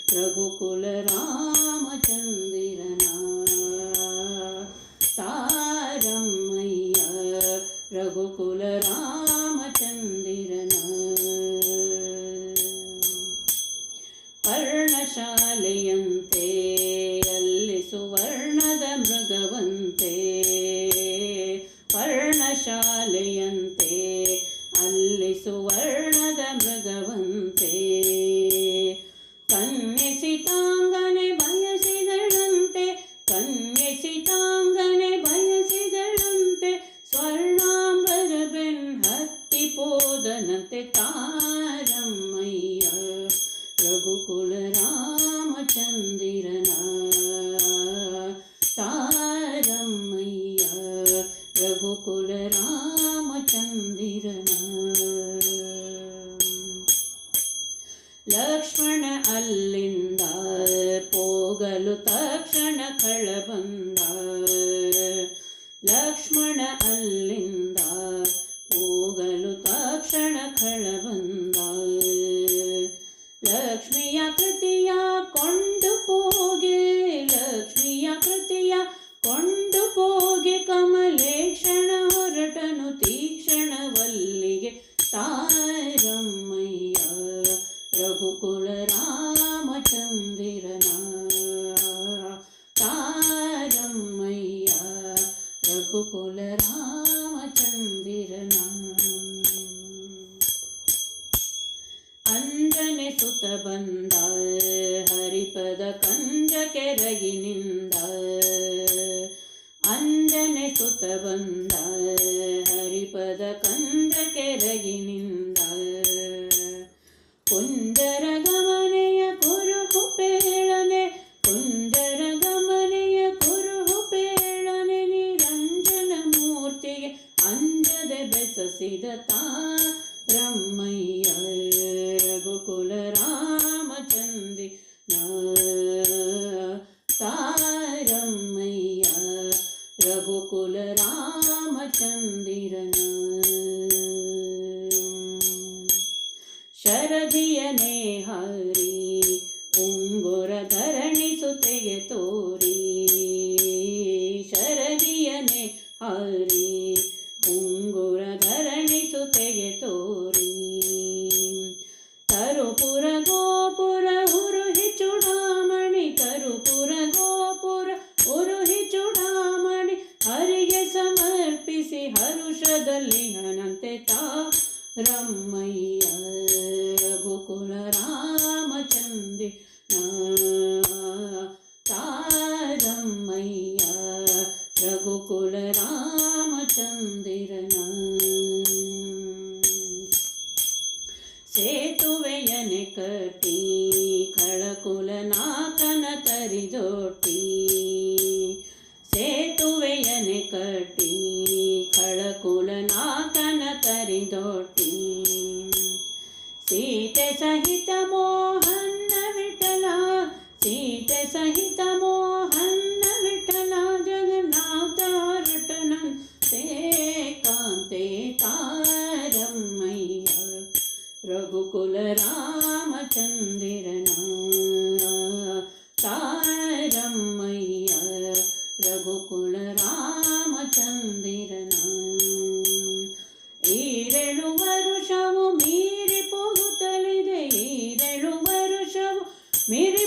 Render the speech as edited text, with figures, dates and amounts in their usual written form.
ರಘುಕುಲ ರಾಮಚಂದಿರನ ತಾರಮ್ಮಯ್ಯ ರಘುಕುಲ ರಾಮಚಂದಿರನ ಪರ್ಣಶಾಲೆಯಂತೆ ಅಲ್ಲಿ ಸುವರ್ಣದ ಮೃಗವಂತೆ ಪರ್ಣಶಾಲೆಯಂತೆ ಅಲ್ಲಿ ಸುವರ್ಣದ ಮೃಗವಂತೆ ಕನ್ಯಸಿತಾಂಗನೆ ಬಯಸಿದಳಂತೆ ಕನ್ಯಸಿತಾಂಗನೆ ಬಯಸಿದಳಂತೆ ಸ್ವರ್ಣಾಂಬರ ಬೆನ್ನತ್ತಿ ಪೋದನಂತೆ ತಾರಮ್ಮಯ್ಯ ರಘುಕುಲ ರಾಮಚಂದಿರನ ತಾರಮ್ಮಯ್ಯ ರಘುಕುಲ ರಾಮಚಂದಿರನ ಲಕ್ಷ್ಮಣ ಅಲ್ಲಿಂದ ಹೋಗಲು ತಕ್ಷಣ ಕಳ ಬಂದ ಲಕ್ಷ್ಮಣ ಅಲ್ಲಿಂದ ಹೋಗಲು ತಕ್ಷಣ ಕಳ ಬಂದ ಲಕ್ಷ್ಮಿಯ ಕೃತಿಯ ಕೊಂಡು ಹೋಗೆ ಲಕ್ಷ್ಮಿಯ ಕೃತಿಯ ಕೊಂಡು ಹೋಗೆ ಕಮಲೇಕ್ಷಣ ಹೊರಟನು ತೀಕ್ಷಣವಲ್ಲಿಗೆ ತಾರಮ್ಮಯ್ಯ ರಘುಕುಲ ರಾಮಚಂದಿರನ ತಾರಮ್ಮಯ್ಯ ರಘುಕುಲ ರಾಮಚಂದಿರನ ಅಂಜನೆ ಸುತ ಬಂದ ಹರಿಪದ ಕಂಜ ಕೆರಗಿನಿಂದ ಅಂಜನೆ ಸುತ ಬಂದ ಹರಿಪದ ಕಂಜ ಕೆರಗಿನಿಂದ ಕುಂಜರ ಗಮನೆಯ ಕುರುಹು ಪೇಳನೆ ಕುಂಜರ ಗಮನೆಯ ಕುರುಹು ಪೇಳನೆ ನಿರಂಜನ ಮೂರ್ತಿಗೆ ಅಂಜದೆ ಬೆಸಸಿದ ತಾರಮ್ಮಯ್ಯ ರಘುಕುಲ ರಾಮಚಂದಿರನ ತಾರಮ್ಮಯ್ಯ ರಘುಕುಲ ರಾಮಚಂದಿರನ ಶರದಿಯನೇ ಹರಿ ಉಂಗುರ ಧರಣಿಸುತೆಗೆ ತೋರಿ ಶರದಿಯನೇ ಹರಿ ಉಂಗುರ ಧರಣಿಸುತೆಗೆ ತೋರಿ ತರುಪುರ ಗೋಪುರ ಉರುಹಿ ಚೂಡಾಮಣಿ ತರುಪುರ ಗೋಪುರ ಉರುಹಿ ಚೂಡಾಮಣಿ ಹರಿಗೆ ಸಮರ್ಪಿಸಿ ಹರುಷದಲ್ಲಿ ಹಣಂತೆ ತಾರಮ್ಮಯ್ಯ ರಘುಕುಲ ರಾಮಚಂದಿರನ ತಾರಮ್ಮಯ್ಯ ರಘುಕುಲ ರಾಮಚಂದಿರನ ಸೇತುವೆಯನೆ ಕಟ್ಟಿ ಕಳಕುಲ ನಾಕನ ತರಿದೊಟ್ಟಿ ಸೇತುವೆಯನೆ ಕಟ್ಟಿ ಕಳಕುಲ ನಾಕನ ತರಿದೊಟ್ಟಿ ಸೀತೆ ಸಹಿತ ಮೋಹನ್ನ ವಿಠಲ ಸೀತೆ ಸಹಿತ ಮೋಹನ್ನ ವಿಠಲ ಜಗನ್ನಾಥ ರಟನಂತೆ ಕಾಂತೆ ತಾರಮ್ಮಯ್ಯ ರಘುಕುಲ ರಾಮಚಂದಿರನ ತಾರಮ್ಮಯ್ಯ ರಘುಕುಲ ರಾಮಚಂದಿರನ ಈರೆಳು ವರುಷವು ಮೀರಿ ಹೋಗುತ್ತಲಿದೆ ಈರೆಳು ವರುಷವು ಮೀರಿ